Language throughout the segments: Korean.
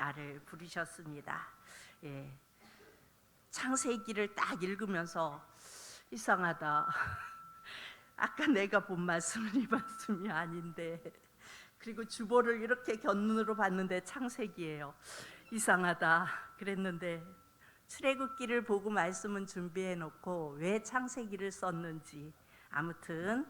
나를 부르셨습니다. 예, 창세기를 딱 읽으면서 이상하다. 아까 내가 본 말씀은 이 말씀이 아닌데, 그리고 주보를 이렇게 곁눈으로 봤는데 창세기예요. 이상하다 그랬는데 출애굽기를 보고 말씀은 준비해 놓고 왜 창세기를 썼는지, 아무튼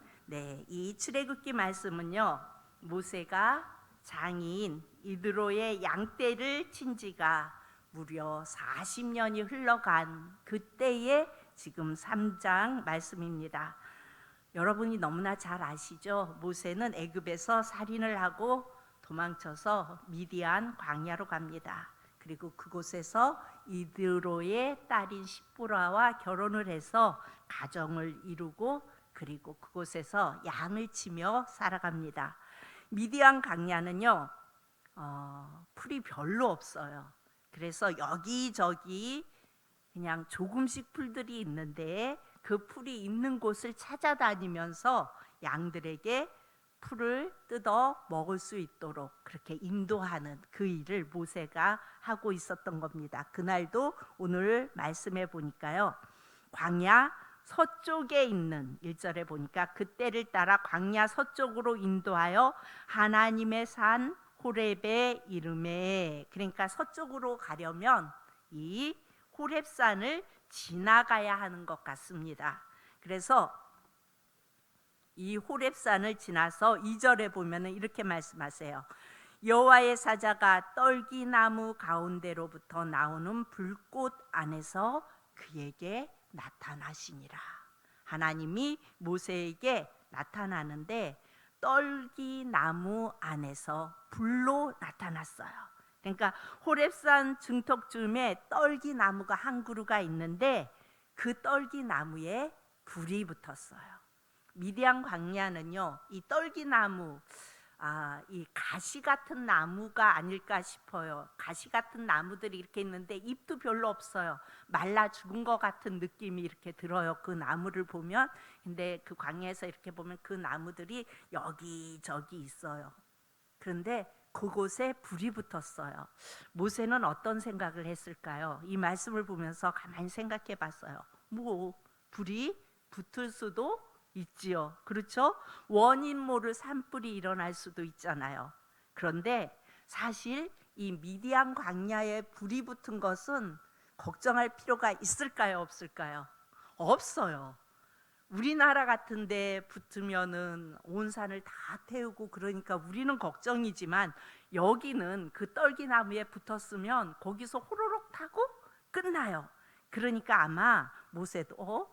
이 출애굽기 말씀은요, 모세가 장인 이드로의 양떼를 친 지가 무려 40년이 흘러간 그때의 지금 3장 말씀입니다. 여러분이 너무나 잘 아시죠? 모세는 애굽에서 살인을 하고 도망쳐서 미디안 광야로 갑니다. 그리고 그곳에서 이드로의 딸인 십보라와 결혼을 해서 가정을 이루고, 그리고 그곳에서 양을 치며 살아갑니다. 미디안 광야는요, 풀이 별로 없어요. 그래서 여기저기 그냥 조금씩 풀들이 있는데 그 풀이 있는 곳을 찾아다니면서 양들에게 풀을 뜯어 먹을 수 있도록 그렇게 인도하는 그 일을 모세가 하고 있었던 겁니다. 그날도 오늘 말씀해 보니까요, 광야 서쪽에 있는 1절에 보니까 그때를 따라 광야 서쪽으로 인도하여 하나님의 산 호렙에 이르매, 그러니까 서쪽으로 가려면 이 호렙산을 지나가야 하는 것 같습니다. 그래서 이 호렙산을 지나서 2절에 보면은 이렇게 말씀하세요. 여호와의 사자가 떨기나무 가운데로부터 나오는 불꽃 안에서 그에게 나타나시니라. 하나님이 모세에게 나타나는데 떨기나무 안에서 불로 나타났어요. 그러니까 호렙산 증턱쯤에 떨기나무가 한 그루가 있는데 그 떨기나무에 불이 붙었어요. 미디안 광야는요, 이 떨기나무, 이 가시 같은 나무가 아닐까 싶어요. 가시 같은 나무들이 이렇게 있는데 잎도 별로 없어요. 말라 죽은 것 같은 느낌이 이렇게 들어요, 그 나무를 보면. 근데 그 광야에서 이렇게 보면 그 나무들이 여기저기 있어요. 그런데 그곳에 불이 붙었어요. 모세는 어떤 생각을 했을까요? 이 말씀을 보면서 가만히 생각해 봤어요. 불이 붙을 수도 있지요. 그렇죠? 원인 모를 산불이 일어날 수도 있잖아요. 그런데 사실 이 미디안 광야에 불이 붙은 것은 걱정할 필요가 있을까요? 없을까요? 없어요. 우리나라 같은 데 붙으면은 온 산을 다 태우고 그러니까 우리는 걱정이지만, 여기는 그 떨기나무에 붙었으면 거기서 호로록 타고 끝나요. 그러니까 아마 모세도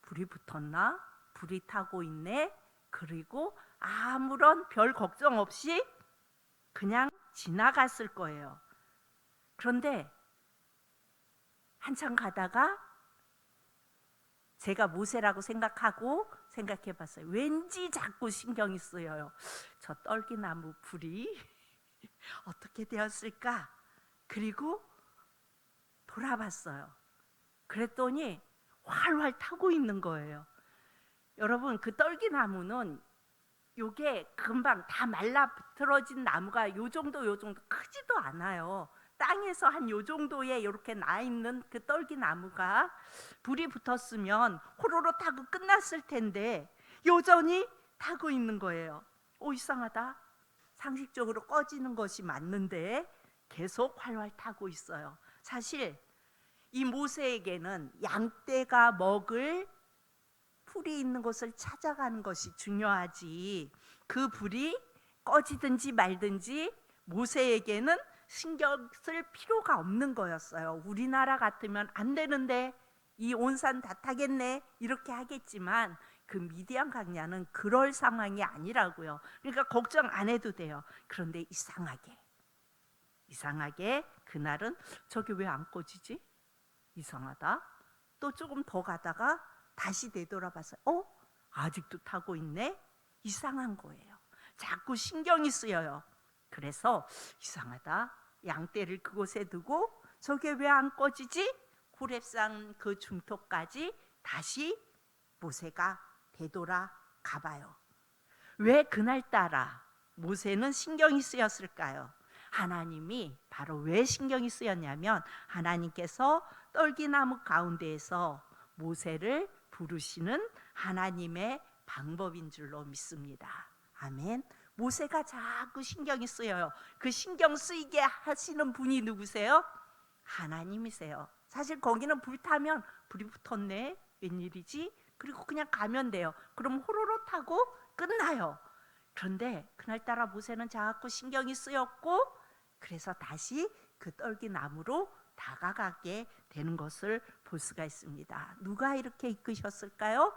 불이 붙었나? 불이 타고 있네? 그리고 아무런 별 걱정 없이 그냥 지나갔을 거예요. 그런데 한참 가다가 제가 모세라고 생각해 봤어요. 왠지 자꾸 신경이 쓰여요. 저 떨기나무 불이 어떻게 되었을까? 그리고 돌아봤어요. 그랬더니 활활 타고 있는 거예요. 여러분, 그 떨기나무는 요게 금방 다 말라 비틀어진 나무가 요 정도 크지도 않아요. 땅에서 한 요 정도에 이렇게 나 있는 그 떨기나무가 불이 붙었으면 호로로 타고 끝났을 텐데 여전히 타고 있는 거예요. 이상하다. 상식적으로 꺼지는 것이 맞는데 계속 활활 타고 있어요. 사실 이 모세에게는 양떼가 먹을 풀이 있는 곳을 찾아가는 것이 중요하지, 그 불이 꺼지든지 말든지 모세에게는 신경 쓸 필요가 없는 거였어요. 우리나라 같으면 안 되는데 이 온 산 다 타겠네 이렇게 하겠지만 그 미디안 광야는 그럴 상황이 아니라고요. 그러니까 걱정 안 해도 돼요. 그런데 이상하게 그날은 저게 왜 안 꺼지지? 이상하다. 또 조금 더 가다가 다시 되돌아봐서 아직도 타고 있네? 이상한 거예요. 자꾸 신경이 쓰여요. 그래서 이상하다. 양떼를 그곳에 두고 저게 왜 안 꺼지지? 호렙산 그 중턱까지 다시 모세가 되돌아가봐요. 왜 그날따라 모세는 신경이 쓰였을까요? 하나님이 바로 왜 신경이 쓰였냐면 하나님께서 떨기나무 가운데에서 모세를 부르시는 하나님의 방법인 줄로 믿습니다. 아멘. 모세가 자꾸 신경이 쓰여요. 그 신경 쓰이게 하시는 분이 누구세요? 하나님이세요. 사실 거기는 불타면 불이 붙었네, 웬일이지? 그리고 그냥 가면 돼요. 그럼 호로로 타고 끝나요. 그런데 그날따라 모세는 자꾸 신경이 쓰였고, 그래서 다시 그 떨기나무로 다가가게 되는 것을 볼 수가 있습니다. 누가 이렇게 이끄셨을까요?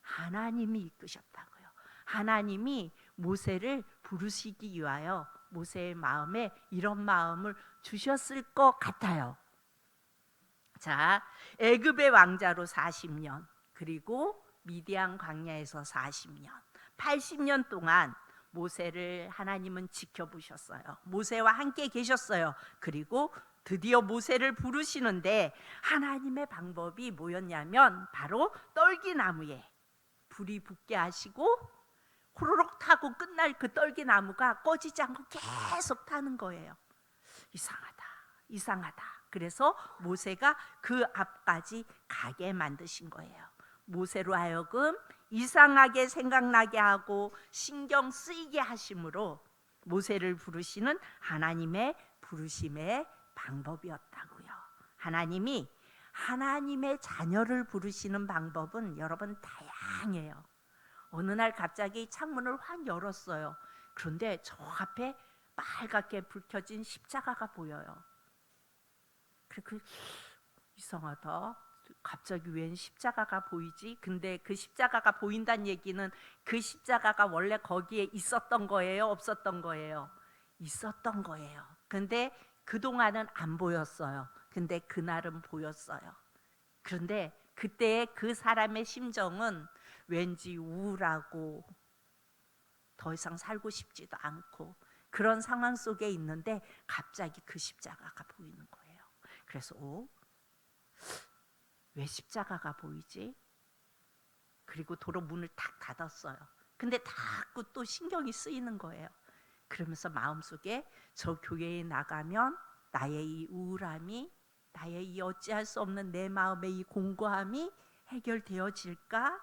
하나님이 이끄셨다고요. 하나님이 모세를 부르시기 위하여 모세의 마음에 이런 마음을 주셨을 것 같아요. 자, 애굽의 왕자로 40년, 그리고 미디안 광야에서 40년, 80년 동안 모세를 하나님은 지켜보셨어요. 모세와 함께 계셨어요. 그리고 드디어 모세를 부르시는데 하나님의 방법이 뭐였냐면 바로 떨기나무에 불이 붙게 하시고 호로록 타고 끝날 그 떨기나무가 꺼지지 않고 계속 타는 거예요. 이상하다, 이상하다. 그래서 모세가 그 앞까지 가게 만드신 거예요. 모세로 하여금 이상하게 생각나게 하고 신경 쓰이게 하심으로 모세를 부르시는 하나님의 부르심의 방법이었다고요. 하나님이 하나님의 자녀를 부르시는 방법은 여러분 다양해요. 어느 날 갑자기 창문을 확 열었어요. 그런데 저 앞에 빨갛게 불 켜진 십자가가 보여요. 그리고 이상하다. 갑자기 웬 십자가가 보이지? 근데 그 십자가가 보인다는 얘기는 그 십자가가 원래 거기에 있었던 거예요? 없었던 거예요? 있었던 거예요. 근데 그동안은 안 보였어요. 근데 그날은 보였어요. 그런데 그때 그 사람의 심정은 왠지 우울하고 더 이상 살고 싶지도 않고 그런 상황 속에 있는데 갑자기 그 십자가가 보이는 거예요. 그래서 왜 십자가가 보이지? 그리고 도로 문을 탁 닫았어요. 근데 자꾸 또 신경이 쓰이는 거예요. 그러면서 마음속에 저 교회에 나가면 나의 이 우울함이, 나의 이 어찌할 수 없는 내 마음의 이 공고함이 해결되어질까?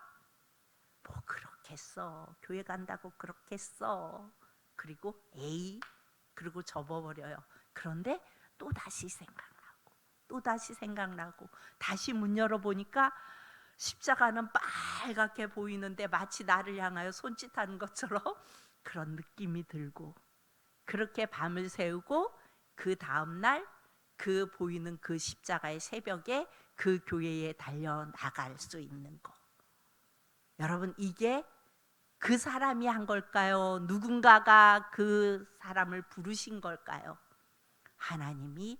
뭐 그렇겠어. 교회 간다고 그렇겠어. 그리고 그리고 접어버려요. 그런데 또 다시 생각나고 또 다시 생각나고 다시 문 열어보니까 십자가는 빨갛게 보이는데 마치 나를 향하여 손짓하는 것처럼 그런 느낌이 들고 그렇게 밤을 새우고 그 다음날 그 보이는 그 십자가의 새벽에 그 교회에 달려나갈 수 있는 거. 여러분 이게 그 사람이 한 걸까요? 누군가가 그 사람을 부르신 걸까요? 하나님이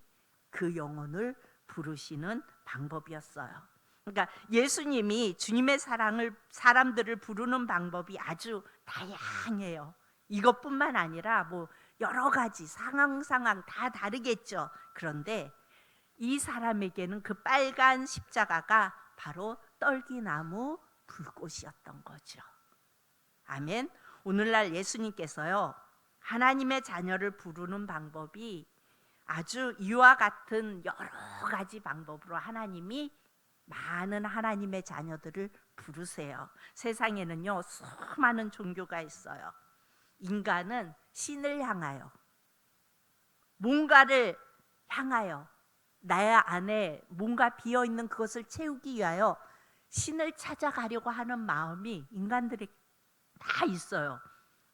그 영혼을 부르시는 방법이었어요. 그러니까 예수님이 주님의 사랑을 사람들을 부르는 방법이 아주 다양해요. 이것뿐만 아니라 뭐 여러 가지 상황 다 다르겠죠. 그런데 이 사람에게는 그 빨간 십자가가 바로 떨기나무 불꽃이었던 거죠. 아멘. 오늘날 예수님께서요 하나님의 자녀를 부르는 방법이 아주 이와 같은 여러 가지 방법으로 하나님이 많은 하나님의 자녀들을 부르세요. 세상에는요 수많은 종교가 있어요. 인간은 신을 향하여 뭔가를 향하여 나의 안에 뭔가 비어있는 그것을 채우기 위하여 신을 찾아가려고 하는 마음이 인간들이 다 있어요.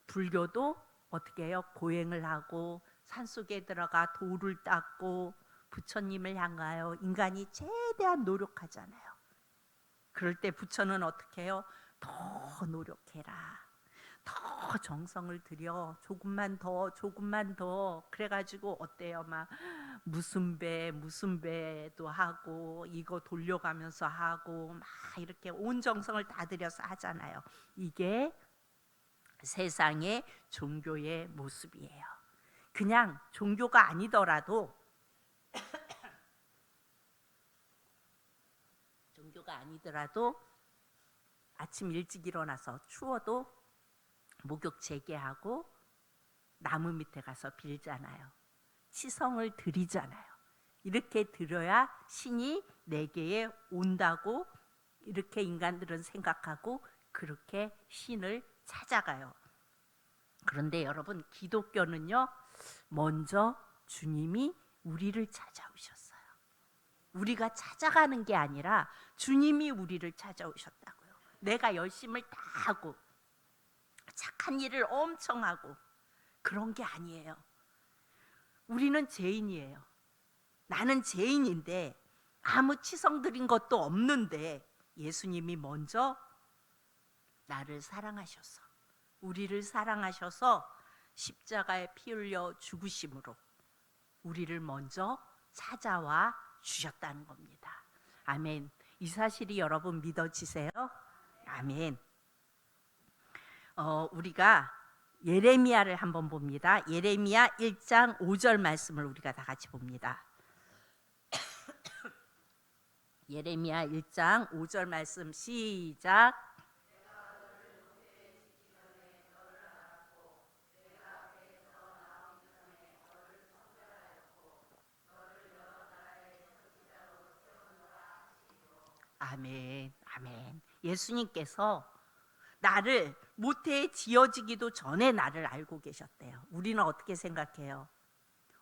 불교도 어떻게 해요? 고행을 하고 산속에 들어가 돌을 닦고 부처님을 향하여 인간이 최대한 노력하잖아요. 그럴 때 부처는 어떻게 해요? 더 노력해라. 더 정성을 들여. 조금만 더. 그래가지고 어때요? 막 무슨 배도 하고 이거 돌려가면서 하고 막 이렇게 온 정성을 다 들여서 하잖아요. 이게 세상의 종교의 모습이에요. 그냥 종교가 아니더라도 아침 일찍 일어나서 추워도 목욕 재개하고 나무 밑에 가서 빌잖아요. 치성을 드리잖아요. 이렇게 드려야 신이 내게에 온다고 이렇게 인간들은 생각하고 그렇게 신을 찾아가요. 그런데 여러분, 기독교는요, 먼저 주님이 우리를 찾아오셨어요. 우리가 찾아가는 게 아니라 주님이 우리를 찾아오셨다고요. 내가 열심을 다 하고 착한 일을 엄청 하고 그런 게 아니에요. 우리는 죄인이에요. 나는 죄인인데 아무 치성 드린 것도 없는데 예수님이 먼저 나를 사랑하셔서, 우리를 사랑하셔서 십자가에 피 흘려 죽으심으로 우리를 먼저 찾아와 주셨다는 겁니다. 아멘. 이 사실이 여러분 믿어지세요? 아멘. 우리가 예레미야를 한번 봅니다. 예레미야 1장 5절 말씀을 우리가 다 같이 봅니다. 예레미야 1장 5절 말씀 시작. 아멘, 아멘. 예수님께서 나를 모태에 지어지기도 전에 나를 알고 계셨대요. 우리는 어떻게 생각해요?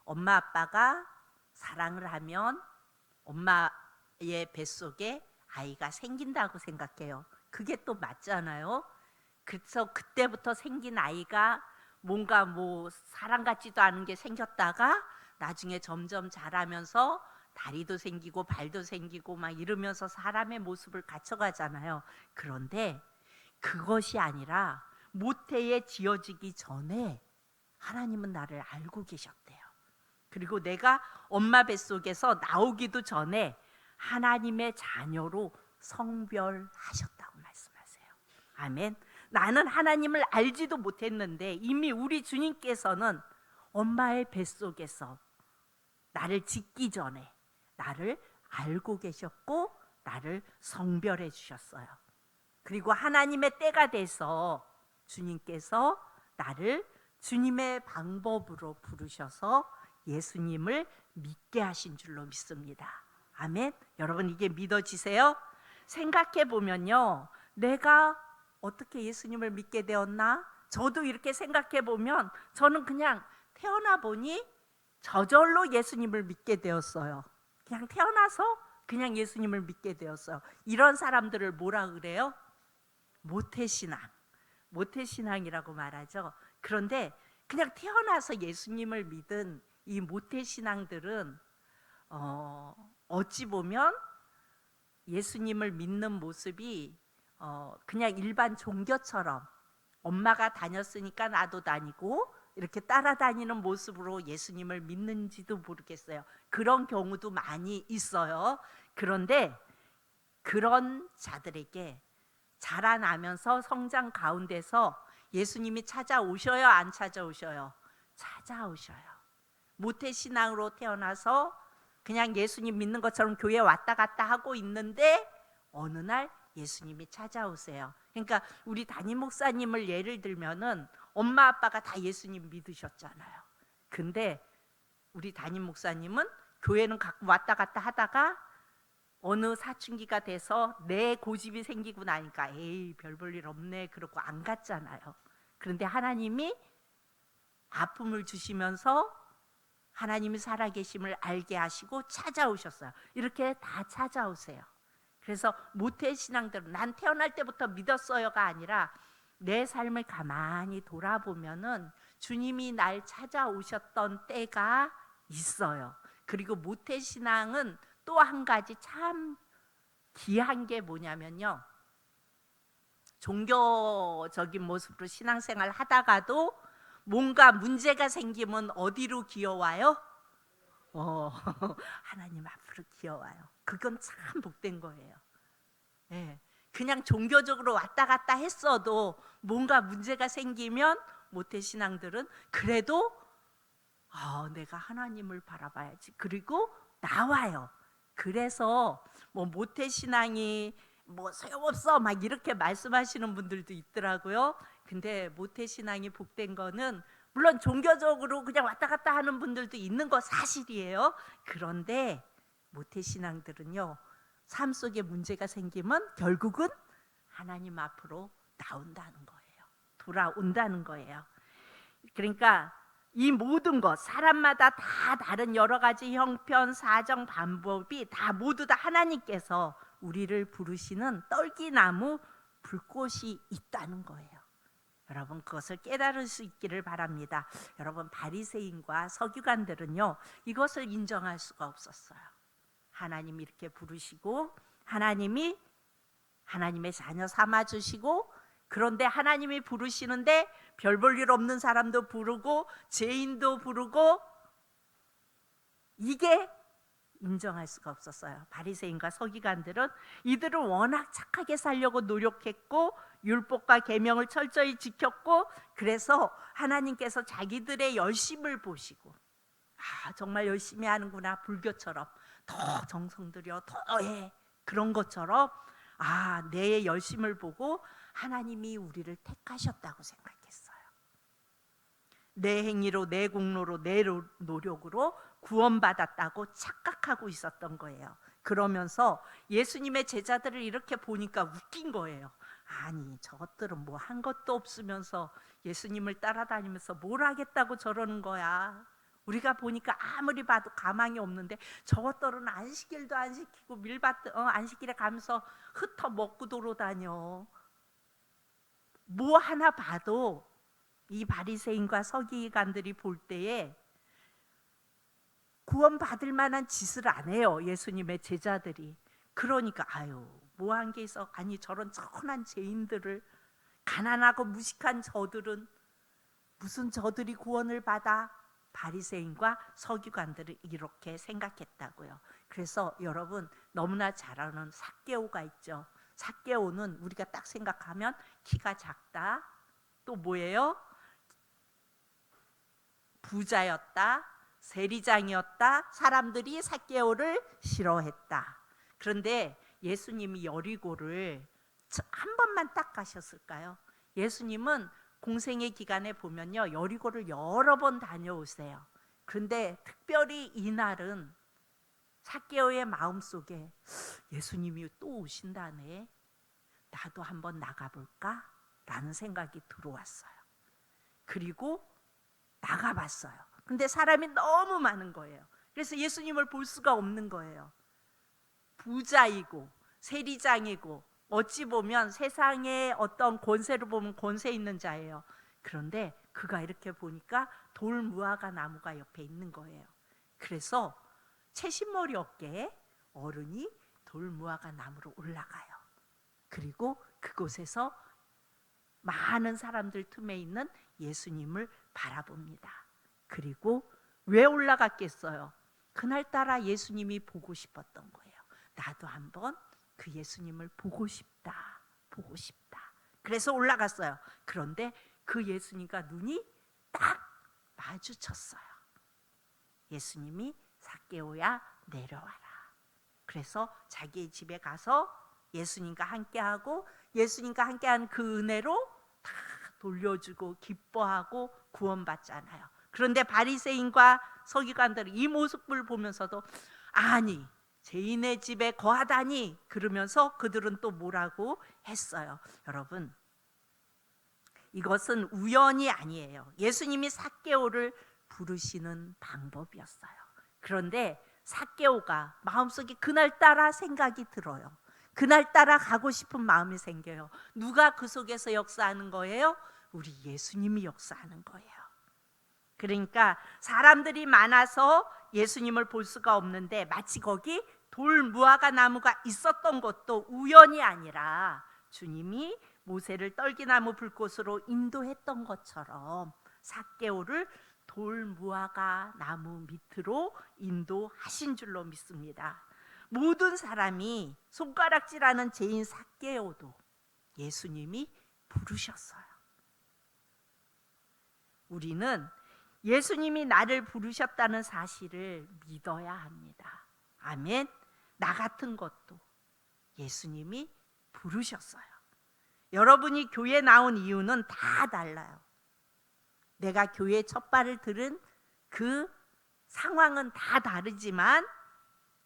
엄마 아빠가 사랑을 하면 엄마의 뱃속에 아이가 생긴다고 생각해요. 그게 또 맞잖아요. 그래서 그때부터 생긴 아이가 뭔가 사람 같지도 않은 게 생겼다가 나중에 점점 자라면서 다리도 생기고 발도 생기고 막 이러면서 사람의 모습을 갖춰가잖아요. 그런데 그것이 아니라 모태에 지어지기 전에 하나님은 나를 알고 계셨대요. 그리고 내가 엄마 뱃속에서 나오기도 전에 하나님의 자녀로 성별하셨다고 말씀하세요. 아멘. 나는 하나님을 알지도 못했는데 이미 우리 주님께서는 엄마의 뱃속에서 나를 짓기 전에 나를 알고 계셨고 나를 성별해 주셨어요. 그리고 하나님의 때가 돼서 주님께서 나를 주님의 방법으로 부르셔서 예수님을 믿게 하신 줄로 믿습니다. 아멘. 여러분, 이게 믿어지세요? 생각해 보면요, 내가 어떻게 예수님을 믿게 되었나? 저도 이렇게 생각해 보면 저는 그냥 태어나 보니 저절로 예수님을 믿게 되었어요. 그냥 태어나서 그냥 예수님을 믿게 되었어요. 이런 사람들을 뭐라 그래요? 모태신앙. 모태신앙이라고 말하죠. 그런데 그냥 태어나서 예수님을 믿은 이 모태신앙들은 어찌 보면 예수님을 믿는 모습이 그냥 일반 종교처럼 엄마가 다녔으니까 나도 다니고 이렇게 따라다니는 모습으로 예수님을 믿는지도 모르겠어요. 그런 경우도 많이 있어요. 그런데 그런 자들에게 자라나면서 성장 가운데서 예수님이 찾아오셔요? 안 찾아오셔요? 찾아오셔요. 모태신앙으로 태어나서 그냥 예수님 믿는 것처럼 교회 왔다 갔다 하고 있는데 어느 날 예수님이 찾아오세요. 그러니까 우리 담임 목사님을 예를 들면은 엄마 아빠가 다 예수님 믿으셨잖아요. 근데 우리 담임 목사님은 교회는 가끔 왔다 갔다 하다가 어느 사춘기가 돼서 내 고집이 생기고 나니까 에이 별 볼 일 없네 그러고 안 갔잖아요. 그런데 하나님이 아픔을 주시면서 하나님이 살아계심을 알게 하시고 찾아오셨어요. 이렇게 다 찾아오세요. 그래서 모태신앙대로 난 태어날 때부터 믿었어요가 아니라 내 삶을 가만히 돌아보면은 주님이 날 찾아오셨던 때가 있어요. 그리고 모태신앙은 또 한 가지 참 귀한 게 뭐냐면요, 종교적인 모습으로 신앙생활 하다가도 뭔가 문제가 생기면 어디로 기어와요? 하나님 앞으로 기어와요. 그건 참 복된 거예요. 네. 그냥 종교적으로 왔다 갔다 했어도 뭔가 문제가 생기면 모태신앙들은 그래도 내가 하나님을 바라봐야지. 그리고 나와요. 그래서 모태신앙이 소용없어 막 이렇게 말씀하시는 분들도 있더라고요. 근데 모태신앙이 복된 거는 물론 종교적으로 그냥 왔다 갔다 하는 분들도 있는 거 사실이에요. 그런데 모태신앙들은요, 삶 속에 문제가 생기면 결국은 하나님 앞으로 나온다는 거예요. 돌아온다는 거예요. 그러니까 이 모든 것, 사람마다 다 다른 여러 가지 형편, 사정, 방법이 다 모두 다 하나님께서 우리를 부르시는 떨기나무 불꽃이 있다는 거예요. 여러분, 그것을 깨달을 수 있기를 바랍니다. 여러분, 바리새인과 서기관들은요, 이것을 인정할 수가 없었어요. 하나님이 이렇게 부르시고 하나님이 하나님의 자녀 삼아주시고, 그런데 하나님이 부르시는데 별 볼 일 없는 사람도 부르고 죄인도 부르고, 이게 인정할 수가 없었어요. 바리새인과 서기관들은 이들은 워낙 착하게 살려고 노력했고 율법과 계명을 철저히 지켰고, 그래서 하나님께서 자기들의 열심을 보시고, 정말 열심히 하는구나, 불교처럼 더 정성 들여 더 해, 그런 것처럼 내 열심을 보고 하나님이 우리를 택하셨다고 생각했어요. 내 행위로, 내 공로로, 내 노력으로 구원받았다고 착각하고 있었던 거예요. 그러면서 예수님의 제자들을 이렇게 보니까 웃긴 거예요. 아니, 저것들은 뭐 한 것도 없으면서 예수님을 따라다니면서 뭘 하겠다고 저러는 거야. 우리가 보니까 아무리 봐도 가망이 없는데 저것들은 안식일도 안 지키고 안식일에 가면서 흩어 먹고 돌아다녀. 뭐 하나 봐도 이 바리새인과 서기관들이 볼 때에 구원받을 만한 짓을 안 해요, 예수님의 제자들이. 그러니까 뭐 한 게 있어. 아니, 저런 천한 죄인들을, 가난하고 무식한 저들은 무슨 저들이 구원을 받아? 바리새인과 서기관들은 이렇게 생각했다고요. 그래서 여러분, 너무나 잘 아는 삭개오가 있죠. 삭개오는 우리가 딱 생각하면 키가 작다, 또 뭐예요? 부자였다, 세리장이었다, 사람들이 삭개오를 싫어했다. 그런데 예수님이 여리고를 한 번만 딱 가셨을까요? 예수님은 공생의 기간에 보면요, 여리고를 여러 번 다녀오세요. 그런데 특별히 이날은 삭개오의 마음속에 예수님이 또 오신다네, 나도 한번 나가볼까? 라는 생각이 들어왔어요. 그리고 나가봤어요. 근데 사람이 너무 많은 거예요. 그래서 예수님을 볼 수가 없는 거예요. 부자이고 세리장이고 어찌 보면 세상의 어떤 권세로 보면 권세 있는 자예요. 그런데 그가 이렇게 보니까 돌 무화과 나무가 옆에 있는 거예요. 그래서 채신머리 어깨에 어른이 돌 무화과 나무로 올라가요. 그리고 그곳에서 많은 사람들 틈에 있는 예수님을 바라봅니다. 그리고 왜 올라갔겠어요? 그날따라 예수님이 보고 싶었던 거예요. 나도 한번 그 예수님을 보고 싶다, 보고 싶다. 그래서 올라갔어요. 그런데 그 예수님과 눈이 딱 마주쳤어요. 예수님이 삭개오야, 내려와라. 그래서 자기의 집에 가서 예수님과 함께하고, 예수님과 함께한 그 은혜로 다 돌려주고 기뻐하고 구원받잖아요. 그런데 바리새인과 서기관들은 이 모습을 보면서도 아니, 죄인의 집에 거하다니, 그러면서 그들은 또 뭐라고 했어요. 여러분, 이것은 우연이 아니에요. 예수님이 삭개오를 부르시는 방법이었어요. 그런데 삭개오가 마음속에 그날따라 생각이 들어요. 그날따라 가고 싶은 마음이 생겨요. 누가 그 속에서 역사하는 거예요? 우리 예수님이 역사하는 거예요. 그러니까 사람들이 많아서 예수님을 볼 수가 없는데, 마치 거기 돌 무화과 나무가 있었던 것도 우연이 아니라 주님이 모세를 떨기나무 불꽃으로 인도했던 것처럼 삭개오를 돌 무화과 나무 밑으로 인도하신 줄로 믿습니다. 모든 사람이 손가락질하는 죄인 삭개오도 예수님이 부르셨어요. 우리는 예수님이 나를 부르셨다는 사실을 믿어야 합니다. 아멘. 나 같은 것도 예수님이 부르셨어요. 여러분이 교회 나온 이유는 다 달라요. 내가 교회에 첫 발을 들은 그 상황은 다 다르지만,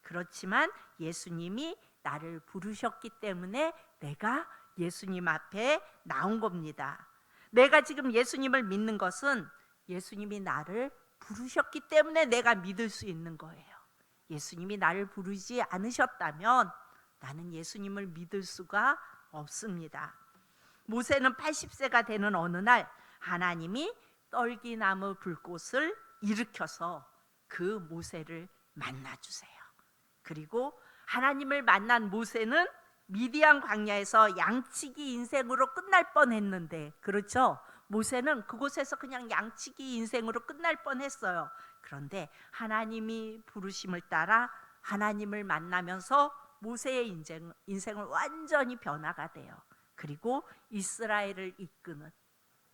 그렇지만 예수님이 나를 부르셨기 때문에 내가 예수님 앞에 나온 겁니다. 내가 지금 예수님을 믿는 것은 예수님이 나를 부르셨기 때문에 내가 믿을 수 있는 거예요. 예수님이 나를 부르지 않으셨다면 나는 예수님을 믿을 수가 없습니다. 모세는 80세가 되는 어느 날 하나님이 떨기나무 불꽃을 일으켜서 그 모세를 만나주세요. 그리고 하나님을 만난 모세는 미디안 광야에서 양치기 인생으로 끝날 뻔했는데, 그렇죠? 모세는 그곳에서 그냥 양치기 인생으로 끝날 뻔했어요. 그런데 하나님이 부르심을 따라 하나님을 만나면서 모세의 인생을 완전히 변화가 돼요. 그리고 이스라엘을 이끄는,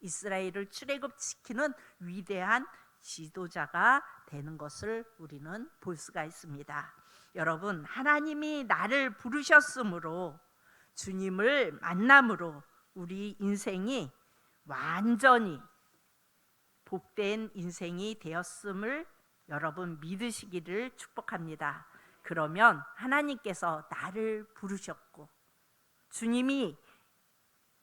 이스라엘을 출애굽시키는 위대한 지도자가 되는 것을 우리는 볼 수가 있습니다. 여러분, 하나님이 나를 부르셨으므로, 주님을 만남으로 우리 인생이 완전히 복된 인생이 되었음을 여러분 믿으시기를 축복합니다. 그러면 하나님께서 나를 부르셨고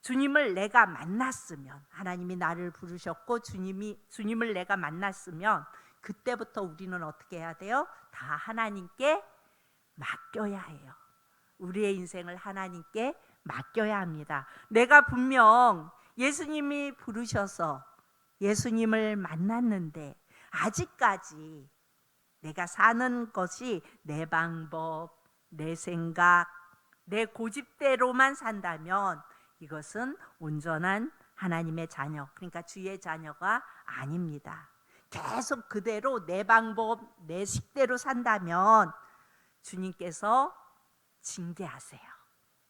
주님을 내가 만났으면, 하나님이 나를 부르셨고 주님을 내가 만났으면 그때부터 우리는 어떻게 해야 돼요? 다 하나님께 맡겨야 해요. 우리의 인생을 하나님께 맡겨야 합니다. 내가 분명 예수님이 부르셔서 예수님을 만났는데 아직까지 내가 사는 것이 내 방법, 내 생각, 내 고집대로만 산다면 이것은 온전한 하나님의 자녀, 그러니까 주의 자녀가 아닙니다. 계속 그대로 내 방법, 내 식대로 산다면 주님께서 징계하세요.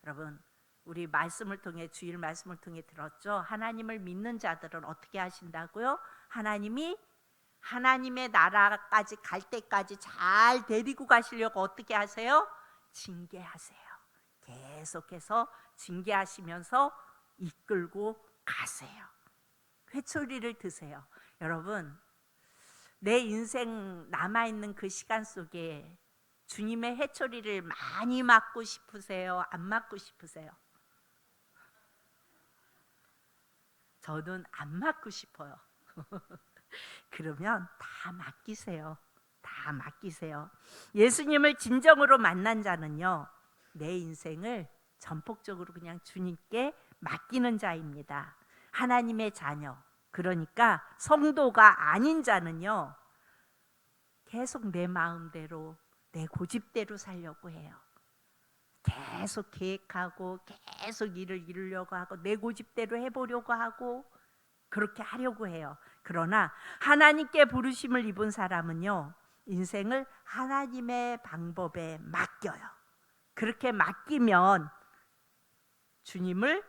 여러분, 우리 말씀을 통해, 주일 말씀을 통해 들었죠? 하나님을 믿는 자들은 어떻게 하신다고요? 하나님이 하나님의 나라까지 갈 때까지 잘 데리고 가시려고 어떻게 하세요? 징계하세요. 계속해서 징계하시면서 이끌고 가세요. 회초리를 드세요. 여러분, 내 인생 남아있는 그 시간 속에 주님의 회초리를 많이 맞고 싶으세요? 안 맞고 싶으세요? 저는 안 맞고 싶어요. 그러면 다 맡기세요. 다 맡기세요. 예수님을 진정으로 만난 자는요, 내 인생을 전폭적으로 그냥 주님께 맡기는 자입니다. 하나님의 자녀, 그러니까 성도가 아닌 자는요, 계속 내 마음대로, 내 고집대로 살려고 해요. 계속 계획하고 계속 일을 이루려고 하고 내 고집대로 해보려고 하고 그렇게 하려고 해요. 그러나 하나님께 부르심을 입은 사람은요, 인생을 하나님의 방법에 맡겨요. 그렇게 맡기면 주님을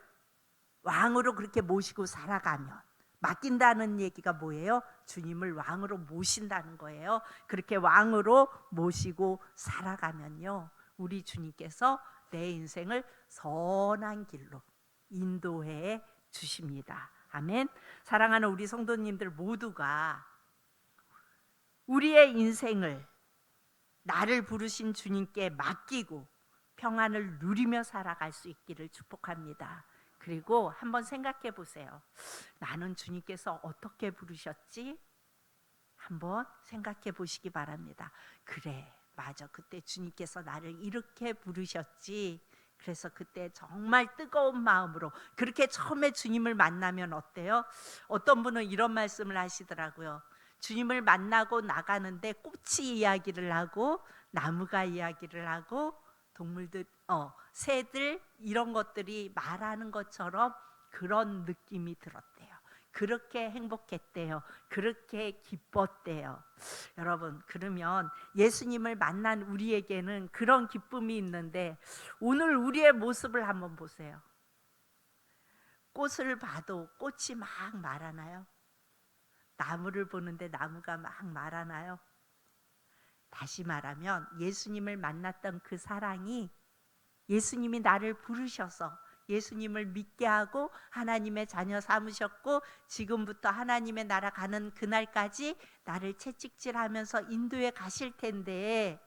왕으로 그렇게 모시고 살아가면, 맡긴다는 얘기가 뭐예요? 주님을 왕으로 모신다는 거예요. 그렇게 왕으로 모시고 살아가면요, 우리 주님께서 내 인생을 선한 길로 인도해 주십니다. 아멘. 사랑하는 우리 성도님들 모두가 우리의 인생을 나를 부르신 주님께 맡기고 평안을 누리며 살아갈 수 있기를 축복합니다. 그리고 한번 생각해 보세요. 나는 주님께서 어떻게 부르셨지? 한번 생각해 보시기 바랍니다. 그래, 맞아, 그때 주님께서 나를 이렇게 부르셨지. 그래서 그때 정말 뜨거운 마음으로 그렇게 처음에 주님을 만나면 어때요? 어떤 분은 이런 말씀을 하시더라고요. 주님을 만나고 나가는데 꽃이 이야기를 하고 나무가 이야기를 하고 동물들, 새들 이런 것들이 말하는 것처럼 그런 느낌이 들었대요. 그렇게 행복했대요. 그렇게 기뻤대요. 여러분, 그러면 예수님을 만난 우리에게는 그런 기쁨이 있는데 오늘 우리의 모습을 한번 보세요. 꽃을 봐도 꽃이 막 말하나요? 나무를 보는데 나무가 막 말하나요? 다시 말하면 예수님을 만났던 그 사랑이, 예수님이 나를 부르셔서 예수님을 믿게 하고 하나님의 자녀 삼으셨고 지금부터 하나님의 나라 가는 그날까지 나를 채찍질하면서 인도에 가실 텐데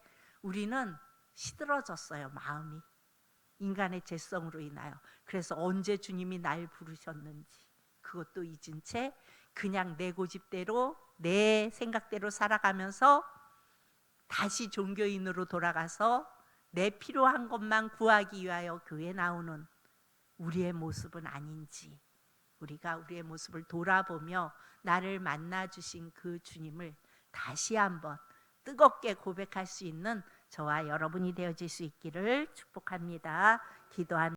우리는 시들어졌어요. 마음이 인간의 죄성으로 인하여. 그래서 언제 주님이 날 부르셨는지 그것도 잊은 채 그냥 내 고집대로 내 생각대로 살아가면서 다시 종교인으로 돌아가서 내 필요한 것만 구하기 위하여 교회에 나오는 우리의 모습은 아닌지 우리가 우리의 모습을 돌아보며 나를 만나 주신 그 주님을 다시 한번 뜨겁게 고백할 수 있는 저와 여러분이 되어질 수 있기를 축복합니다. 기도합니다.